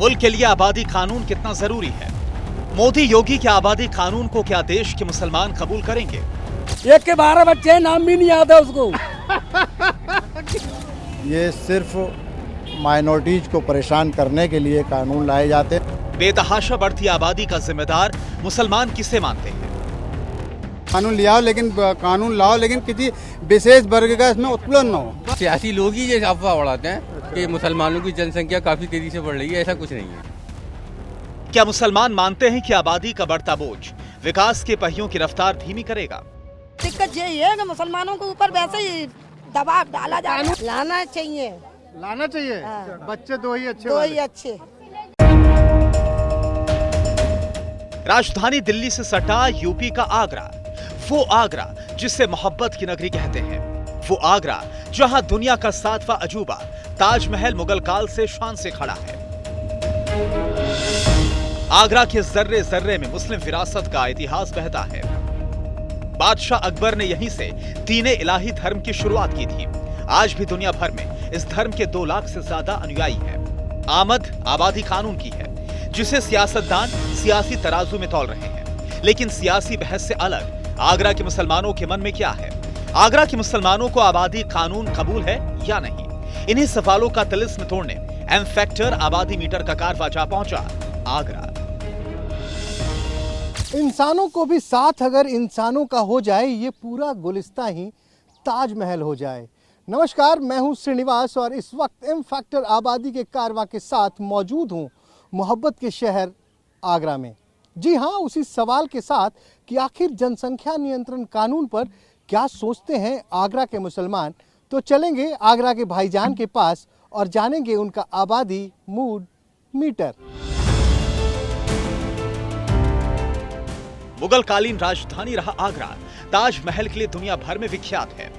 मुल्क के लिए आबादी कानून कितना जरूरी है? मोदी योगी के आबादी कानून को क्या देश के मुसलमान कबूल करेंगे? एक के 12 बच्चे हैं, नाम भी नहीं आता उसको। ये सिर्फ माइनॉरिटीज को परेशान करने के लिए कानून लाए जाते हैं। बेतहाशा बढ़ती आबादी का जिम्मेदार मुसलमान किसे मानते हैं? कानून लाओ लेकिन किसी विशेष वर्ग का इसमें उत्पीड़न न हो। सियासी लोग ही ये अफवाह उड़ाते हैं कि मुसलमानों की जनसंख्या काफी तेजी से बढ़ रही है। ऐसा कुछ नहीं है। क्या मुसलमान मानते हैं कि आबादी का बढ़ता बोझ विकास के पहियों की रफ्तार धीमी करेगा? दिक्कत यही है कि मुसलमानों के ऊपर वैसे ही दबाव डाला जा रहा है। लाना चाहिए बच्चे दो ही अच्छे। राजधानी दिल्ली से सटा यूपी का आगरा, वो आगरा जिसे मोहब्बत की नगरी कहते हैं, वो आगरा जहां दुनिया का 7वां अजूबा ताजमहल मुगल काल से शान से खड़ा है। आगरा के जर्रे जर्रे में मुस्लिम विरासत का इतिहास बहता है। बादशाह अकबर ने यहीं से दीन इलाही धर्म की शुरुआत की थी। आज भी दुनिया भर में इस धर्म के 2 लाख से ज्यादा अनुयायी हैं। आमद आबादी कानून की है, जिसे सियासतदान सियासी तराजू में तौल रहे हैं। लेकिन सियासी बहस से अलग आगरा के मुसलमानों के मन में क्या है? आगरा के मुसलमानों को आबादी कानून कबूल है या नहीं? इन्हीं सवालों का तिलिस्म तोड़ने एम फैक्टर आबादी मीटर का कारवा जा पहुंचा आगरा। इंसानों को भी साथ अगर इंसानों का हो जाए, ये पूरा गुलिस्तां ही ताजमहल हो जाए। नमस्कार, मैं हूं श्रीनिवास और इस वक्त एम फैक्टर आबादी के कारवा के साथ मौजूद हूं मोहब्बत के शहर आगरा में। जी हां, उसी सवाल के साथ कि आखिर जनसंख्या नियंत्रण कानून पर क्या सोचते हैं आगरा के मुसलमान। तो चलेंगे आगरा के भाईजान के पास और जानेंगे उनका आबादी मूड मीटर। मुगल कालीन राजधानी रहा आगरा ताजमहल के लिए दुनिया भर में विख्यात है।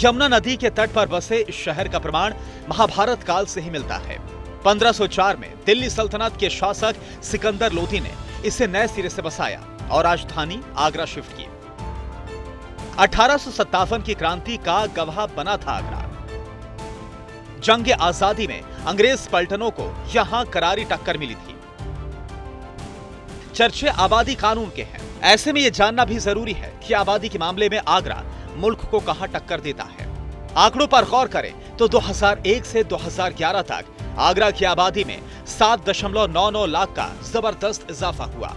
यमुना नदी के तट पर बसे इस शहर का प्रमाण महाभारत काल से ही मिलता है। 1504 में दिल्ली सल्तनत के शासक सिकंदर लोधी ने इसे नए सिरे से बसाया और राजधानी आगरा शिफ्ट की। 1857 की क्रांति का गवाह बना था आगरा। जंग आजादी में अंग्रेज पलटनों को यहां करारी टक्कर मिली थी। चर्चे आबादी कानून के हैं। ऐसे में यह जानना भी जरूरी है कि आबादी के मामले में आगरा मुल्क को कहां टक्कर देता है। आंकड़ों पर गौर करें तो 2001 से 2011 तक आगरा की आबादी में 7.99 लाख का जबरदस्त इजाफा हुआ।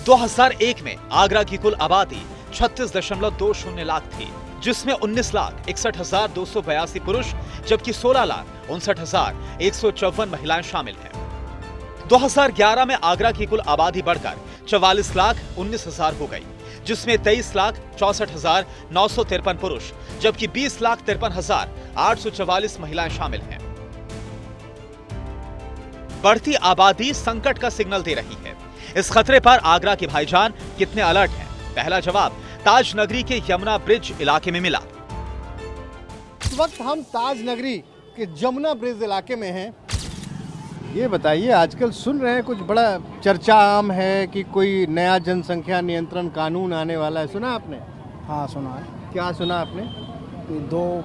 2001 में आगरा की कुल आबादी 36.20 लाख थी, जिसमें 19,61,282 पुरुष जबकि 16,59,154 महिलाएं शामिल हैं। 2011 में आगरा की कुल आबादी बढ़कर 44,19,000 हो गई, जिसमें 23,64,953 पुरुष जबकि 20,53,844 महिलाएं शामिल हैं। बढ़ती आबादी संकट का सिग्नल दे रही है। इस खतरे पर आगरा के भाईजान कितने अलर्ट हैं? पहला जवाब ताज नगरी के यमुना ब्रिज इलाके में मिला। इस वक्त हम ताज नगरी के जमुना ब्रिज इलाके में हैं। ये बताइए, आजकल सुन रहे हैं कुछ बड़ा चर्चा आम है कि कोई नया जनसंख्या नियंत्रण कानून आने वाला है, सुना आपने? हाँ सुना है। क्या सुना आपने? कि 2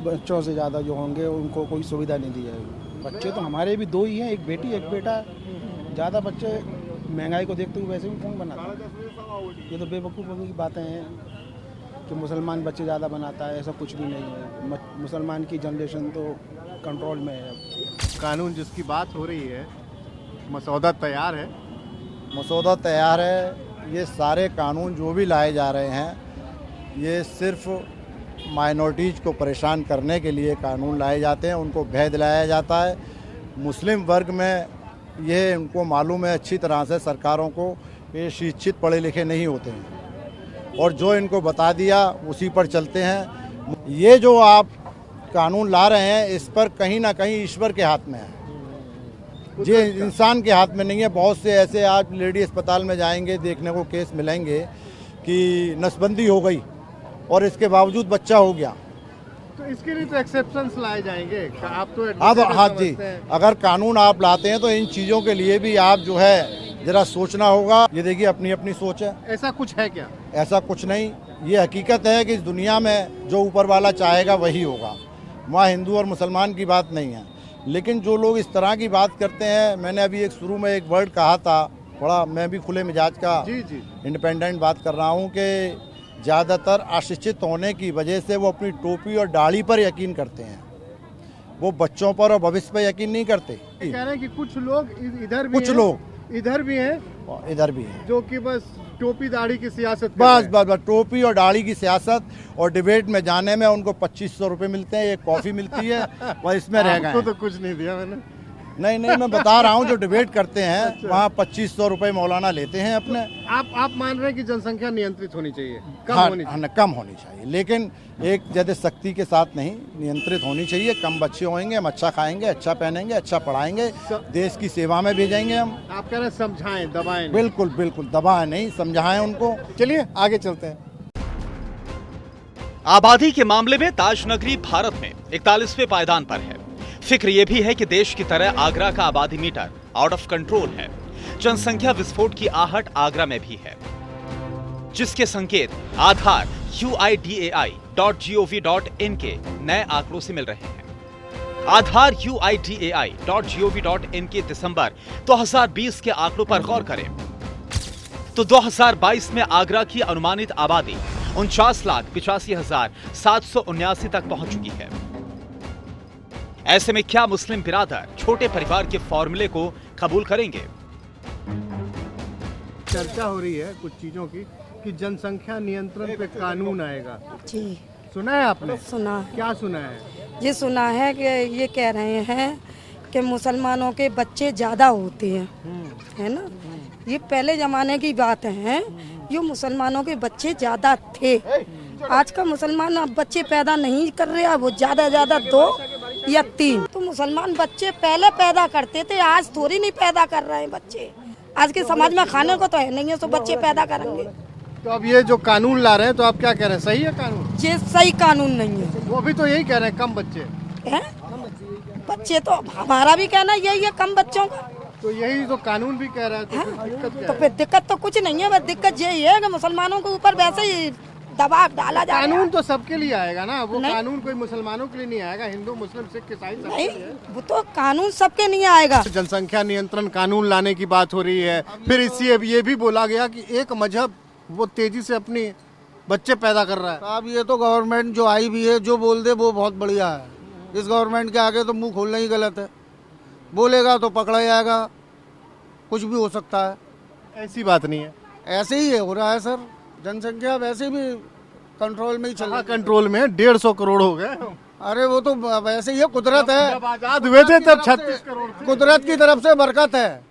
बच्चों से ज़्यादा जो होंगे उनको कोई सुविधा नहीं दी जाएगी। बच्चे तो हमारे भी 2 ही हैं, एक बेटी एक बेटा। ज़्यादा बच्चे महंगाई को देखते हुए वैसे भी कौन बनाता है? ये तो बेवकूफ़ की बातें हैं कि मुसलमान बच्चे ज़्यादा बनाता है, ऐसा कुछ भी नहीं है। मुसलमान की जनरेशन तो कंट्रोल में है। कानून जिसकी बात हो रही है, मसौदा तैयार है। मसौदा तैयार है। ये सारे कानून जो भी लाए जा रहे हैं, ये सिर्फ माइनॉरिटीज़ को परेशान करने के लिए कानून लाए जाते हैं, उनको भय दिलाया जाता है। मुस्लिम वर्ग में ये उनको मालूम है अच्छी तरह से सरकारों को, ये शिक्षित पढ़े लिखे नहीं होते हैं और जो इनको बता दिया उसी पर चलते हैं। ये जो आप कानून ला रहे हैं, इस पर कहीं ना कहीं ईश्वर के हाथ में है, ये इंसान के हाथ में नहीं है। बहुत से ऐसे आज लेडी अस्पताल में जाएंगे, देखने को केस मिलेंगे कि नसबंदी हो गई और इसके बावजूद बच्चा हो गया। तो इसके लिए तो एक्सेप्शंस लाए जाएंगे। आप तो अब हाँ जी, अगर कानून आप लाते हैं तो इन चीज़ों के लिए भी आप जो है जरा सोचना होगा। ये देखिए, अपनी अपनी सोच है। ऐसा कुछ है क्या? ऐसा कुछ नहीं, ये हकीकत है कि इस दुनिया में जो ऊपर वाला चाहेगा वही होगा। वहाँ हिंदू और मुसलमान की बात नहीं है। लेकिन जो लोग इस तरह की बात करते हैं, मैंने अभी एक शुरू में एक वर्ड कहा था, बड़ा मैं भी खुले मिजाज का जी इंडिपेंडेंट बात कर रहा हूँ कि ज़्यादातर अशिक्षित होने की वजह से वो अपनी टोपी और दाढ़ी पर यकीन करते हैं, वो बच्चों पर और भविष्य पर यकीन नहीं करते। कह रहे हैं कि कुछ लोग इधर भी कुछ हैं, लोग इधर भी हैं इधर भी हैं जो कि बस टोपी दाढ़ी की सियासत कर बस रहे हैं। बस टोपी और दाढ़ी की सियासत, और डिबेट में जाने में उनको 2500 रुपये मिलते हैं, एक कॉफ़ी मिलती है, वह इसमें रह गए आपको हैं। तो कुछ नहीं दिया मैंने। नहीं मैं बता रहा हूँ जो डिबेट करते हैं वहाँ 2500 रुपये मौलाना लेते हैं अपने। आप मान रहे हैं कि जनसंख्या नियंत्रित होनी चाहिए, कम हाँ, होनी चाहिए। हाँ, कम होनी चाहिए, लेकिन एक ज़्यादा सख्ती के साथ नहीं, नियंत्रित होनी चाहिए। कम बच्चे होंगे, हम अच्छा खाएंगे, अच्छा पहनेंगे, अच्छा पढ़ाएंगे, देश की सेवा में भेजेंगे हम। आप कह रहे हैं समझाएं, दबाएं नहीं। बिल्कुल बिल्कुल दबाएं नहीं, समझाएं उनको। चलिए आगे चलते हैं। आबादी के मामले में ताज नगरी भारत में 41वें पायदान पर है। फिक्र यह भी है कि देश की तरह आगरा का आबादी मीटर आउट ऑफ कंट्रोल है। जनसंख्या विस्फोट की आहट आगरा में भी है, जिसके संकेत आधार UIDAI.gov.in के नए आंकड़ों से मिल रहे हैं। आधार UIDAI.gov.in के दिसंबर 2020 के आंकड़ों पर गौर करें तो 2022 में आगरा की अनुमानित आबादी 49,85,779 तक पहुंच चुकी है। ऐसे में क्या मुस्लिम बिरादर छोटे परिवार के फॉर्मूले को कबूल करेंगे? चर्चा हो रही है कुछ चीजों की कि जनसंख्या नियंत्रण पे कानून आएगा। जी सुना है आपने? सुना है। क्या सुना है? ये सुना है कि ये कह रहे हैं कि मुसलमानों के बच्चे ज़्यादा होते हैं, है ना। ये पहले ज़माने की बात है, ये मुसलमानों के बच्चे ज़्यादा थे। आज का मुसलमान अब बच्चे पैदा नहीं कर रहे, अब वो ज़्यादा 2 या 3। तो मुसलमान बच्चे पहले पैदा करते थे, आज थोड़ी नहीं पैदा कर रहे हैं बच्चे। आज के समाज में खाने को तो है नहीं है, तो बच्चे पैदा करेंगे। तो अब ये जो कानून ला रहे हैं तो आप क्या कह रहे हैं, सही है कानून? ये सही कानून नहीं है। वो भी तो यही कह रहे हैं, कम बच्चे हैं? बच्चे तो हमारा भी कहना यही है, कम बच्चों का। तो यही तो कानून भी कह रहा है, तो फिर दिक्कत क्या तो है? फिर दिक्कत तो कुछ नहीं है, बस दिक्कत यही है कि मुसलमानों के ऊपर वैसे ही दबाव डाला जा रहा है। कानून तो सबके लिए आएगा ना, वो नहीं। कानून कोई मुसलमानों के लिए नहीं आएगा, हिंदू मुस्लिम सिख ईसाई सबके नहीं, लिए है। वो तो कानून सबके नहीं आएगा। जनसंख्या नियंत्रण कानून लाने की बात हो रही है, फिर इससे ये भी बोला गया कि एक मजहब वो तेजी से अपनी बच्चे पैदा कर रहा है। अब ये तो गवर्नमेंट जो आई भी है, जो बोल दे वो बहुत बढ़िया है। इस गवर्नमेंट के आगे तो मुंह खोलना ही गलत है, बोलेगा तो पकड़ा जाएगा, कुछ भी हो सकता है। ऐसी बात नहीं है, ऐसे ही हो रहा है सर, जनसंख्या वैसे भी कंट्रोल में ही चल रहा है। कंट्रोल में 150 करोड़ हो गए। अरे वो तो वैसे ही है, कुदरत है। जब आजाद हुए थे तब 36 करोड़ थे। कुदरत की तरफ से बरकत है,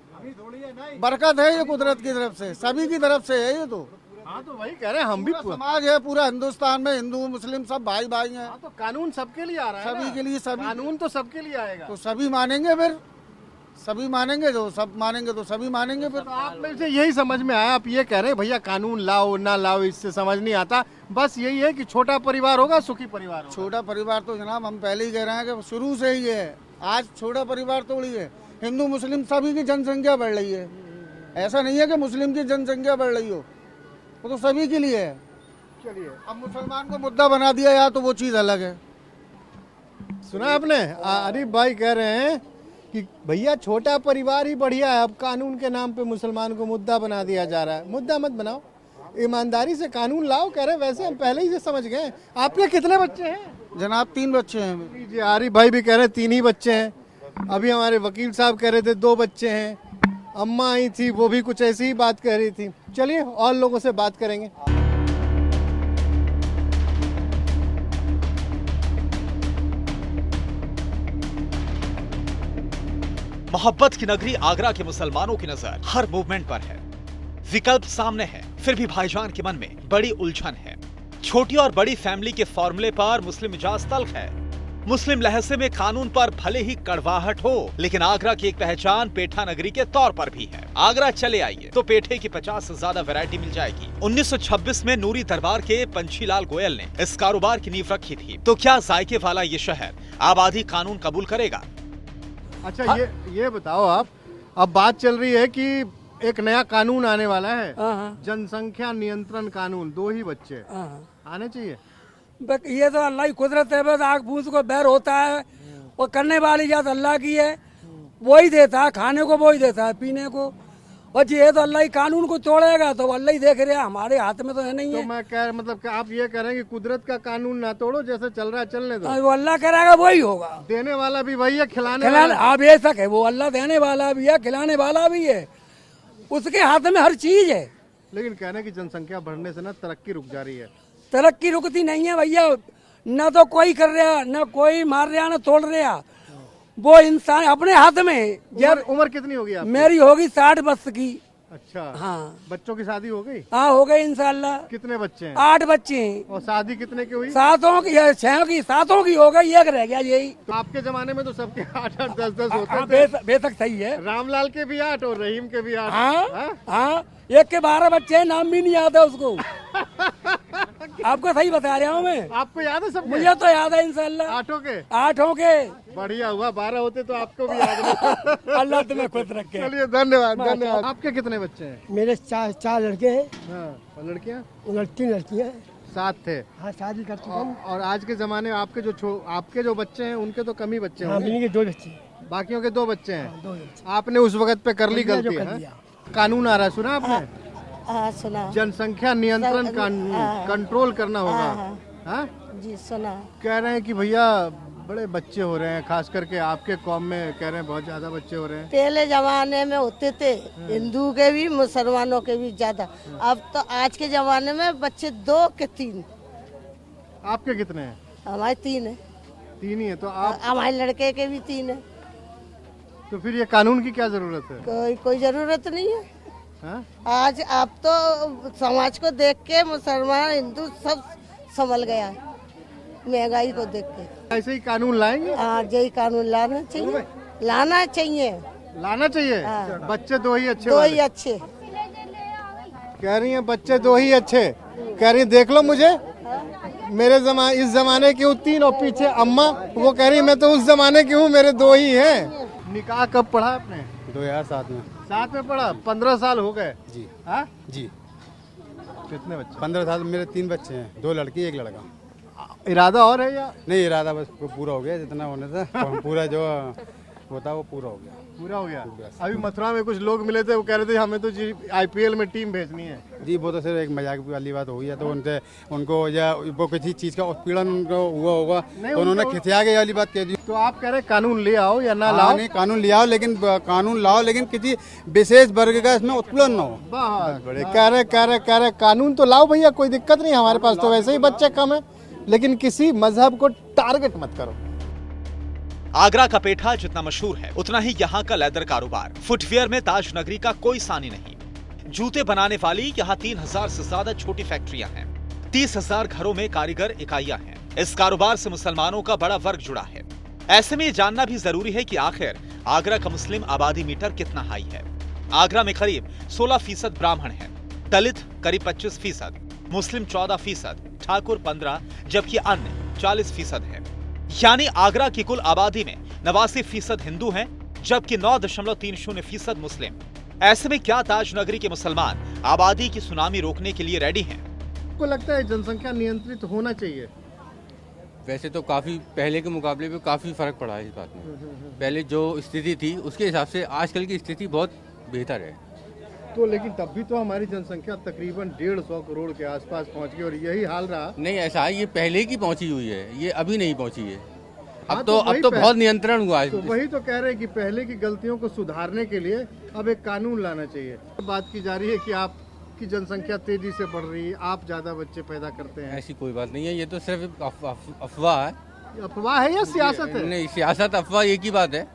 बरकत है ये कुदरत की तरफ से, सभी की तरफ से है ये तो। हाँ तो वही कह रहे हैं, हम भी समाज है पूरा हिंदुस्तान में, हिंदू मुस्लिम सब भाई भाई हैं। तो कानून सबके लिए आ रहा है सभी ना। के लिए, सभी कानून तो सबके लिए आएगा। तो सभी मानेंगे, फिर सभी मानेंगे, जो सब मानेंगे तो सभी मानेंगे। फिर तो आप में से यही समझ में आया, आप ये कह रहे हैं भैया कानून लाओ ना लाओ इससे समझ नहीं आता, बस यही है कि छोटा परिवार होगा, सुखी परिवार होगा। छोटा परिवार तो जनाब हम पहले ही कह रहे हैं कि शुरू से ही है। आज छोटा परिवार थोड़ी है, हिंदू मुस्लिम सभी की जनसंख्या बढ़ रही है। ऐसा नहीं है कि मुस्लिम की जनसंख्या बढ़ रही हो, वो तो सभी के लिए है। चलिए, अब मुसलमान को मुद्दा बना दिया या तो वो चीज़ अलग है। सुना आपने, आरिफ भाई कह रहे हैं कि भैया छोटा परिवार ही बढ़िया है, अब कानून के नाम पे मुसलमान को मुद्दा बना दिया जा रहा है। मुद्दा मत बनाओ, ईमानदारी से कानून लाओ। कह रहे वैसे हम पहले ही से समझ गए। आपके कितने बच्चे हैं? जनाब 3 बच्चे हैं। जी, आरिफ भाई भी कह रहे हैं 3 ही बच्चे हैं। अभी हमारे वकील साहब कह रहे थे 2 बच्चे हैं। अम्मा आई थी, वो भी कुछ ऐसी ही बात कह रही थी। चलिए और लोगों से बात करेंगे। मोहब्बत की नगरी आगरा के मुसलमानों की नजर हर मूवमेंट पर है। विकल्प सामने है, फिर भी भाईजान के मन में बड़ी उलझन है। छोटी और बड़ी फैमिली के फॉर्मूले पर मुस्लिम मिजाज तल्ख है। मुस्लिम लहजे में कानून पर भले ही कड़वाहट हो, लेकिन आगरा की एक पहचान पेठा नगरी के तौर पर भी है। आगरा चले आइए तो पेठे की 50 से ज्यादा वैरायटी मिल जाएगी। 1926 में नूरी दरबार के पंछीलाल गोयल ने इस कारोबार की नींव रखी थी। तो क्या जायके वाला ये शहर आबादी कानून कबूल करेगा? अच्छा, ये बताओ आप, अब बात चल रही है कि एक नया कानून आने वाला है, जनसंख्या नियंत्रण कानून। 2 ही बच्चे आने चाहिए। ये तो अल्लाह की कुदरत है, बस आग बूंद को बैर होता है, और करने वाली जात अल्लाह की है, वही देता है खाने को, वही देता है पीने को। और ये तो अल्लाह ही कानून को तोड़ेगा तो अल्लाह ही देख रहा है, हमारे हाथ में तो है नहीं तो है। मैं कह मतलब कि आप ये कह रहे हैं कि कुदरत का कानून ना तोड़ो, जैसे चल रहा है चलने दो। वो अल्लाह करेगा वही होगा। देने वाला भी वही है, खिलाने खिलाने वाला आप ये सक है, वो अल्लाह देने वाला भी है, खिलाने वाला भी है, उसके हाथ में हर चीज है। लेकिन कहने की जनसंख्या बढ़ने से ना तरक्की रुक जा रही है। तरक्की रुकती नहीं है भैया, न तो कोई कर रहा, न कोई मार रहा, न तोड़ रहा। वो इंसान अपने हाथ में। उम्र कितनी होगी आपकी? मेरी होगी 60 वर्ष की। अच्छा, हाँ। बच्चों की शादी हो गई? हाँ हो गई इंशाल्लाह। कितने बच्चे हैं? 8 बच्चे हैं। और शादी कितने की हुई? 7 की या 6 की, 7 की हो गई, एक रह गया यही। तो आपके जमाने में तो सबके 8-8, 10-10 होते हाँ, थे। बेशक सही है। रामलाल के भी 8 और रहीम के भी 8। हाँ हाँ, एक के 12 बच्चे हैं, नाम भी नहीं याद है उसको। आपको सही बता रहा हूँ मैं। आपको याद है सब? मुझे तो याद है इंशाल्लाह। 8 के बढ़िया हुआ, 12 होते तो आपको भी याद नहीं। अल्लाह तुम्हें खुद रखे। चलिए, धन्यवाद धन्यवाद। आपके कितने बच्चे हैं? मेरे चार लड़के हैं। हाँ, और लड़कियाँ? 3 लड़कियाँ। 7 थे। हाँ, शादी कर चुका हूँ। और आज के जमाने में आपके जो बच्चे हैं उनके तो कम ही बच्चे हाँ, होंगे। मिनी के 2 बच्चे। बाकियों के 2 बच्चे हैं। 2 बच्चे। आपने उस वक्त पे कर ली गलती है। कानून आ रहा है, सुना आपने? हाँ सुना। जनसंख्या नियंत्रण कानून, कंट्रोल करना होगा। हाँ जी सुना। कह रहे हैं कि भैया बड़े बच्चे हो रहे हैं, खास करके आपके कौम में कह रहे हैं बहुत ज्यादा बच्चे हो रहे हैं। पहले जमाने में होते थे हिंदू के भी, मुसलमानों के भी ज्यादा। अब तो आज के जमाने में बच्चे 2 के 3। आपके कितने हैं? हमारे 3 है। 3 ही है। तो आप, हमारे लड़के के भी 3 है। तो फिर ये कानून की क्या जरूरत है? कोई जरूरत नहीं है। हाँ? आज आप तो समाज को देख के मुसलमान हिंदू सब संभल गया, महंगाई को देख के। ऐसे ही कानून लाएंगे? हाँ, यही कानून लाना चाहिए, लाना चाहिए, लाना चाहिए। हाँ। बच्चे 2 ही अच्छे 2 वाले। ही अच्छे। कह रही हैं बच्चे 2 ही अच्छे। कह रही देख लो मुझे, मेरे इस जमाने की हूँ 3 और पीछे अम्मा, वो कह रही मैं तो उस जमाने की हूँ, मेरे 2 ही हैं। निकाह कब पढ़ा आपने? 2007 में। 7 में पढ़ा? 15 साल हो गए जी। हाँ जी। कितने बच्चे? 15 साल में मेरे 3 बच्चे हैं, 2 लड़की 1 लड़का। इरादा और है या नहीं, इरादा बस पूरा हो गया, जितना होने था पूरा जो होता वो पूरा हो गया। पूरा हो गया? अभी मथुरा में कुछ लोग मिले थे, वो कह रहे थे हमें तो जी IPL में टीम भेजनी है। जी, वो तो सिर्फ एक मजाक वाली बात हो गई है। तो उनको या वो किसी चीज़ का उत्पीड़न उनको हुआ होगा तो उन्होंने खिसिया के वाली बात कह दी। तो आप कह रहे कानून ले आओ या ना लाओ? नहीं, कानून ले आओ, लेकिन कानून लाओ, लेकिन किसी विशेष वर्ग का इसमें उत्पीड़न न हो। बहुत बड़े कह रहे कानून तो लाओ भैया, कोई दिक्कत नहीं, हमारे पास तो वैसे ही बच्चे कम है, लेकिन किसी मजहब को टारगेट मत करो। आगरा का पेठा जितना मशहूर है उतना ही यहाँ का लेदर कारोबार। फुटवियर में ताज नगरी का कोई सानी नहीं। जूते बनाने वाली यहाँ 3000 से ज्यादा छोटी फैक्ट्रियां हैं। 30,000 घरों में कारीगर इकाइयां हैं। इस कारोबार से मुसलमानों का बड़ा वर्ग जुड़ा है। ऐसे में ये जानना भी जरूरी है कि आखिर आगरा का मुस्लिम आबादी मीटर कितना हाई है। आगरा में करीब 16% ब्राह्मण है, दलित करीब 25%, मुस्लिम 14%, ठाकुर 15%, जबकि अन्य 40% है। यानी आगरा की कुल आबादी में 89% हिंदू हैं, जबकि 9.30% मुस्लिम। ऐसे में क्या ताज नगरी के मुसलमान आबादी की सुनामी रोकने के लिए रेडी हैं? आपको लगता है जनसंख्या नियंत्रित होना चाहिए? वैसे तो काफ़ी पहले के मुकाबले में काफ़ी फ़र्क पड़ा है इस बात में। पहले जो स्थिति थी उसके हिसाब से आजकल की स्थिति बहुत बेहतर है। तो लेकिन तब भी तो हमारी जनसंख्या तकरीबन 150 करोड़ के आसपास पहुंच गई और यही हाल रहा। नहीं, ऐसा है, ये पहले की पहुंची हुई है, ये अभी नहीं पहुंची है। हाँ, अब तो बहुत नियंत्रण हुआ है। तो वही तो कह रहे हैं कि पहले की गलतियों को सुधारने के लिए अब एक कानून लाना चाहिए। बात की जा रही है कि आपकी जनसंख्या तेजी से बढ़ रही है, आप ज्यादा बच्चे पैदा करते हैं। ऐसी कोई बात नहीं है, ये तो सिर्फ अफवाह है। अफवाह है या सियासत है? नहीं, सियासत अफवाह एक ही बात है।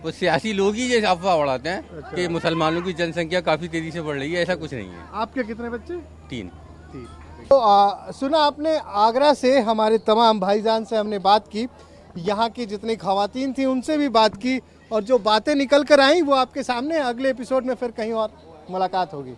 वो सियासी लोग ही ये अफवाह उड़ाते हैं कि मुसलमानों की जनसंख्या काफी तेजी से बढ़ रही है, ऐसा कुछ नहीं है। आपके कितने बच्चे? 3। तो सुना आपने, आगरा से हमारे तमाम भाईजान से हमने बात की, यहाँ की जितनी खवातीन थी उनसे भी बात की, और जो बातें निकल कर आई वो आपके सामने। अगले एपिसोड में फिर कहीं और मुलाकात होगी।